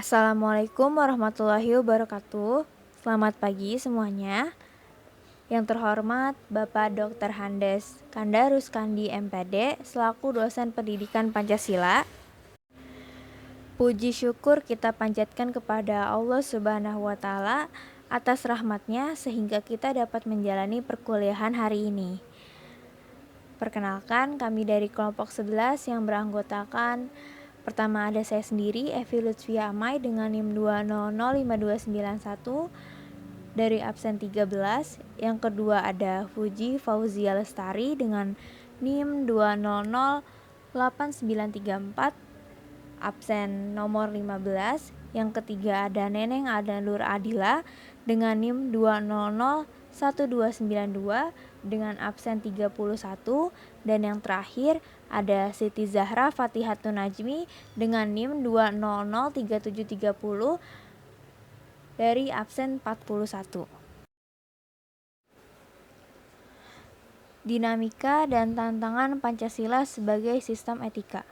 Assalamualaikum warahmatullahi wabarakatuh. Selamat pagi semuanya. Yang terhormat Bapak Dr. Handes Kanda Ruskandi MPD selaku dosen pendidikan Pancasila. Puji syukur kita panjatkan kepada Allah Subhanahu wa Ta'ala atas rahmatnya sehingga kita dapat menjalani perkuliahan hari ini. Perkenalkan, kami dari kelompok 11 yang beranggotakan pertama ada saya sendiri, Evi Lutfia Amai dengan NIM 2005291 dari absen 13. Yang kedua ada Fuji Fauzia Lestari dengan NIM 2008934 absen nomor 15. Yang ketiga ada Neneng Adanur Adila dengan NIM 2001292 dengan absen 31. Dan yang terakhir ada Siti Zahra Fatihatun Najmi dengan NIM 2003730 dari absen 41. Dinamika dan tantangan Pancasila sebagai sistem etika.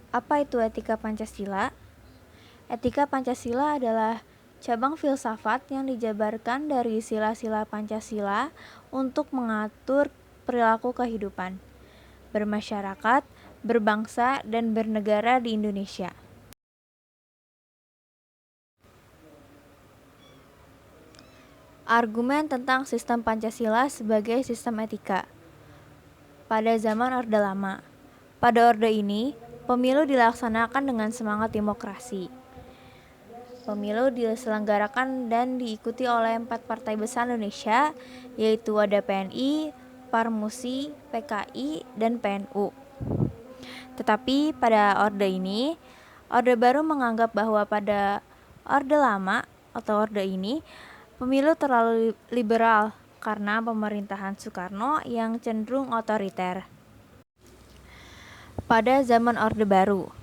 Apa itu etika Pancasila? Etika Pancasila adalah cabang filsafat yang dijabarkan dari sila-sila Pancasila untuk mengatur perilaku kehidupan, bermasyarakat, berbangsa, dan bernegara di Indonesia. Argumen tentang sistem Pancasila sebagai sistem etika. Pada zaman Orde Lama, pada orde ini, pemilu dilaksanakan dengan semangat demokrasi. Pemilu diselenggarakan dan diikuti oleh 4 partai besar Indonesia, yaitu ada PNI, Parmusi, PKI, dan PNU. Tetapi pada orde ini, Orde Baru menganggap bahwa pada Orde Lama atau orde ini, pemilu terlalu liberal karena pemerintahan Soekarno yang cenderung otoriter. Pada zaman Orde Baru,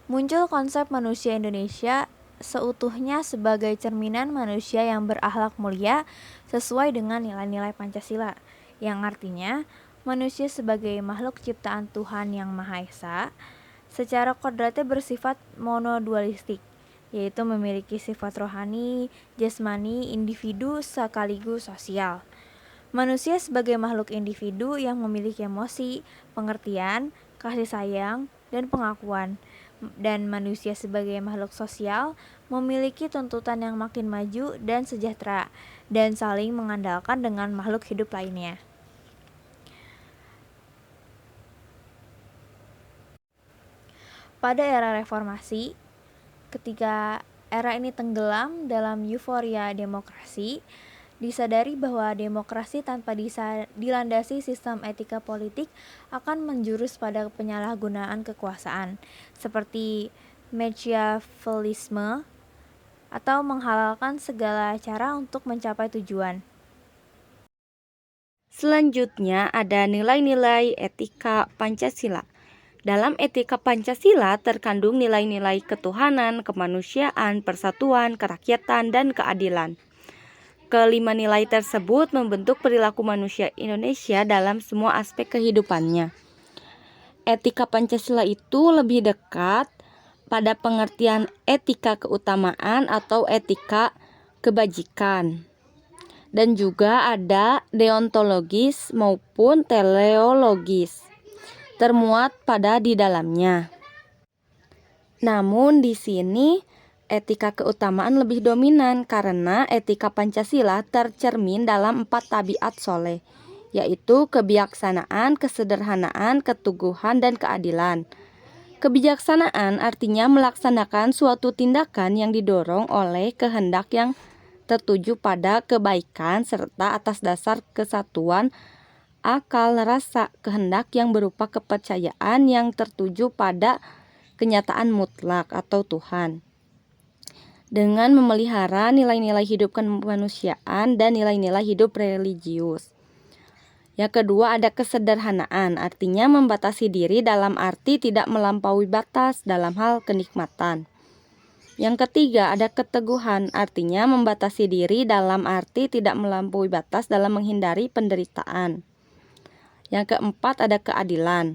muncul konsep manusia Indonesia seutuhnya sebagai cerminan manusia yang berakhlak mulia sesuai dengan nilai-nilai Pancasila, yang artinya manusia sebagai makhluk ciptaan Tuhan Yang Maha Esa secara kodratnya bersifat monodualistik, yaitu memiliki sifat rohani, jasmani, individu sekaligus sosial. Manusia sebagai makhluk individu yang memiliki emosi, pengertian, kasih sayang, dan pengakuan. Dan manusia sebagai makhluk sosial memiliki tuntutan yang makin maju dan sejahtera, dan saling mengandalkan dengan makhluk hidup lainnya. Pada era reformasi, ketika era ini tenggelam dalam euforia demokrasi, disadari bahwa demokrasi tanpa dilandasi sistem etika politik akan menjurus pada penyalahgunaan kekuasaan, seperti Machiavellisme atau menghalalkan segala cara untuk mencapai tujuan. Selanjutnya ada nilai-nilai etika Pancasila. Dalam etika Pancasila terkandung nilai-nilai ketuhanan, kemanusiaan, persatuan, kerakyatan, dan keadilan. Kelima nilai tersebut membentuk perilaku manusia Indonesia dalam semua aspek kehidupannya. Etika Pancasila itu lebih dekat pada pengertian etika keutamaan atau etika kebajikan. Dan juga ada deontologis maupun teleologis termuat pada di dalamnya. Namun di sini etika keutamaan lebih dominan karena etika Pancasila tercermin dalam 4 tabiat soleh, yaitu kebijaksanaan, kesederhanaan, keteguhan, dan keadilan. Kebijaksanaan artinya melaksanakan suatu tindakan yang didorong oleh kehendak yang tertuju pada kebaikan serta atas dasar kesatuan akal, rasa, kehendak yang berupa kepercayaan yang tertuju pada kenyataan mutlak atau Tuhan, dengan memelihara nilai-nilai hidup kemanusiaan dan nilai-nilai hidup religius. Yang kedua ada kesederhanaan, artinya membatasi diri dalam arti tidak melampaui batas dalam hal kenikmatan. Yang ketiga ada keteguhan, artinya membatasi diri dalam arti tidak melampaui batas dalam menghindari penderitaan. Yang keempat ada keadilan.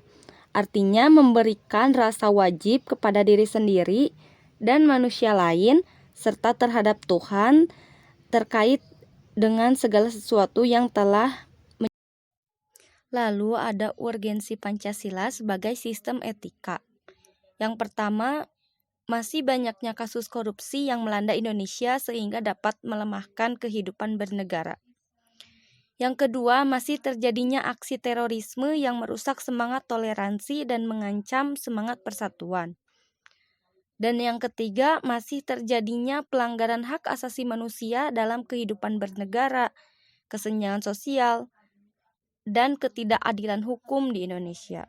Artinya memberikan rasa wajib kepada diri sendiri dan manusia lain serta terhadap Tuhan terkait dengan segala sesuatu yang telah. Lalu ada urgensi Pancasila sebagai sistem etika. Yang pertama, masih banyaknya kasus korupsi yang melanda Indonesia sehingga dapat melemahkan kehidupan bernegara. Yang kedua, masih terjadinya aksi terorisme yang merusak semangat toleransi dan mengancam semangat persatuan. Dan yang ketiga, masih terjadinya pelanggaran hak asasi manusia dalam kehidupan bernegara, kesenjangan sosial, dan ketidakadilan hukum di Indonesia.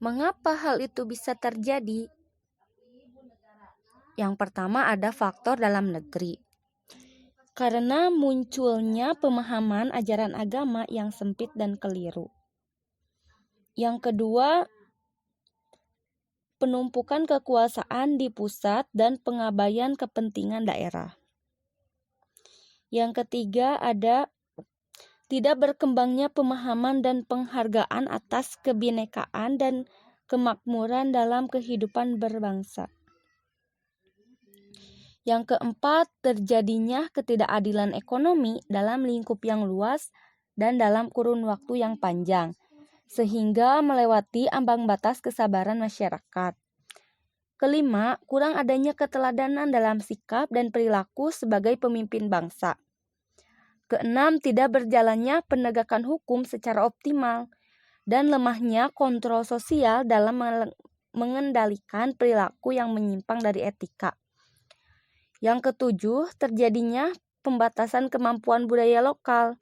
Mengapa hal itu bisa terjadi? Yang pertama ada faktor dalam negeri. Karena munculnya pemahaman ajaran agama yang sempit dan keliru. Yang kedua, penumpukan kekuasaan di pusat dan pengabaian kepentingan daerah. Yang ketiga ada tidak berkembangnya pemahaman dan penghargaan atas kebinekaan dan kemakmuran dalam kehidupan berbangsa. Yang keempat, terjadinya ketidakadilan ekonomi dalam lingkup yang luas dan dalam kurun waktu yang panjang, sehingga melewati ambang batas kesabaran masyarakat. Kelima, kurang adanya keteladanan dalam sikap dan perilaku sebagai pemimpin bangsa. Keenam, tidak berjalannya penegakan hukum secara optimal dan lemahnya kontrol sosial dalam mengendalikan perilaku yang menyimpang dari etika. Yang ketujuh, terjadinya pembatasan kemampuan budaya lokal,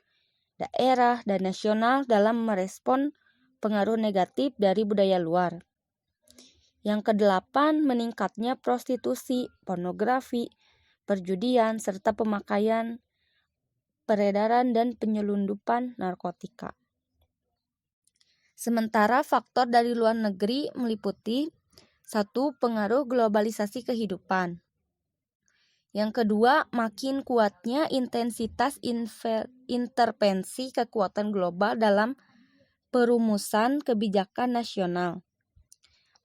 daerah, dan nasional dalam merespon pengaruh negatif dari budaya luar. Yang kedelapan, meningkatnya prostitusi, pornografi, perjudian, serta pemakaian, peredaran, dan penyelundupan narkotika. Sementara faktor dari luar negeri meliputi 1. Pengaruh globalisasi kehidupan. Yang kedua, makin kuatnya intensitas intervensi kekuatan global dalam perumusan kebijakan nasional.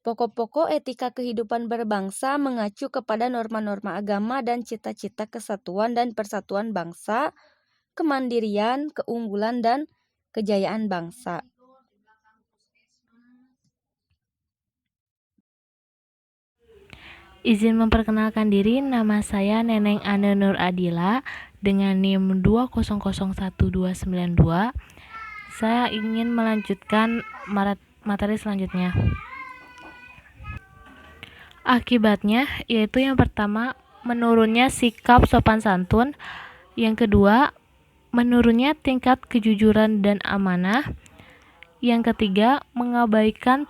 Pokok-pokok etika kehidupan berbangsa mengacu kepada norma-norma agama dan cita-cita kesatuan dan persatuan bangsa, kemandirian, keunggulan, dan kejayaan bangsa. Izin memperkenalkan diri, nama saya Neneng Ane Nur Adila dengan NIM 2001292. Saya ingin melanjutkan materi selanjutnya. Akibatnya yaitu yang pertama, menurunnya sikap sopan santun. Yang kedua, menurunnya tingkat kejujuran dan amanah. Yang ketiga, mengabaikan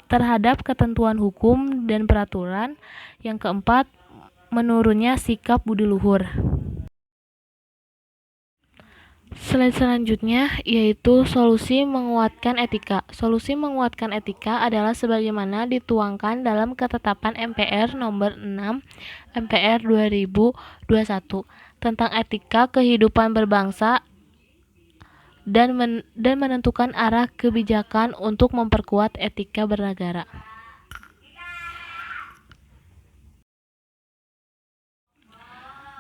terhadap ketentuan hukum dan peraturan. Yang keempat, menurunnya sikap budi luhur. Slide selanjutnya yaitu solusi menguatkan etika. Solusi menguatkan etika adalah sebagaimana dituangkan dalam Ketetapan MPR nomor 6 MPR 2021 tentang etika kehidupan berbangsa dan menentukan arah kebijakan untuk memperkuat etika bernegara.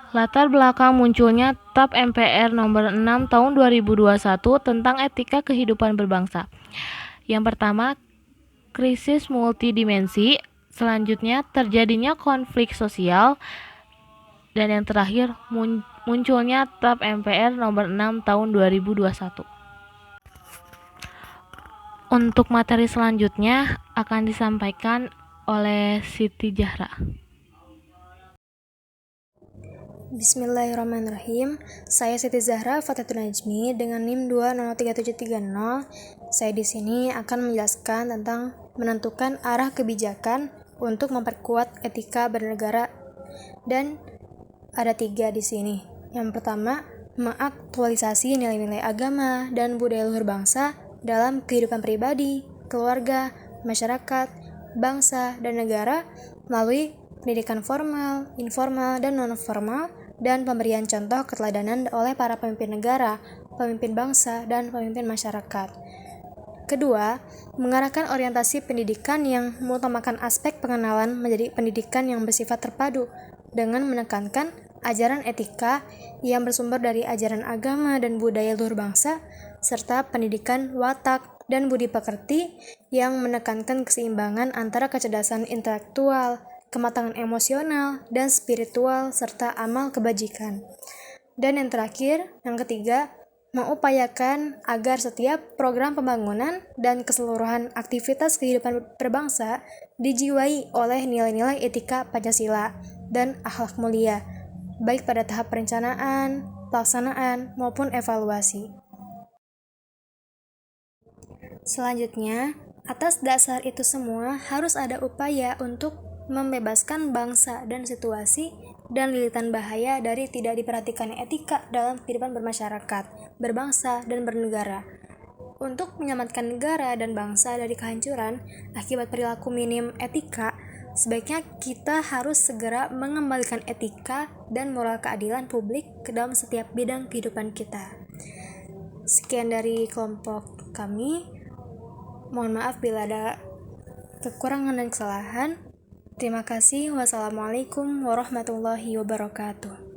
Latar belakang munculnya TAP MPR nomor 6 tahun 2021 tentang etika kehidupan berbangsa. Yang pertama, krisis multidimensi. Selanjutnya, terjadinya konflik sosial. Dan yang terakhir, munculnya TAP MPR nomor 6 tahun 2021. Untuk materi selanjutnya akan disampaikan oleh Siti Zahra. Bismillahirrahmanirrahim. Saya Siti Zahra Fathatul Najmi dengan NIM 2003730. Saya di sini akan menjelaskan tentang menentukan arah kebijakan untuk memperkuat etika bernegara, dan ada 3 di sini. Yang pertama, mengaktualisasi nilai-nilai agama dan budaya luhur bangsa dalam kehidupan pribadi, keluarga, masyarakat, bangsa, dan negara melalui pendidikan formal, informal, dan non-formal, dan pemberian contoh keteladanan oleh para pemimpin negara, pemimpin bangsa, dan pemimpin masyarakat. Kedua, mengarahkan orientasi pendidikan yang mengutamakan aspek pengenalan menjadi pendidikan yang bersifat terpadu dengan menekankan ajaran etika yang bersumber dari ajaran agama dan budaya luhur bangsa, serta pendidikan watak dan budi pekerti yang menekankan keseimbangan antara kecerdasan intelektual, kematangan emosional, dan spiritual, serta amal kebajikan. Dan yang terakhir, yang ketiga, mengupayakan agar setiap program pembangunan dan keseluruhan aktivitas kehidupan berbangsa dijiwai oleh nilai-nilai etika Pancasila dan akhlak mulia, baik pada tahap perencanaan, pelaksanaan, maupun evaluasi. Selanjutnya, atas dasar itu semua harus ada upaya untuk membebaskan bangsa dan situasi dan lilitan bahaya dari tidak diperhatikannya etika dalam kehidupan bermasyarakat, berbangsa, dan bernegara. Untuk menyelamatkan negara dan bangsa dari kehancuran akibat perilaku minim etika, sebaiknya kita harus segera mengembalikan etika dan moral keadilan publik ke dalam setiap bidang kehidupan kita. Sekian dari kelompok kami. Mohon maaf bila ada kekurangan dan kesalahan. Terima kasih. Wassalamualaikum warahmatullahi wabarakatuh.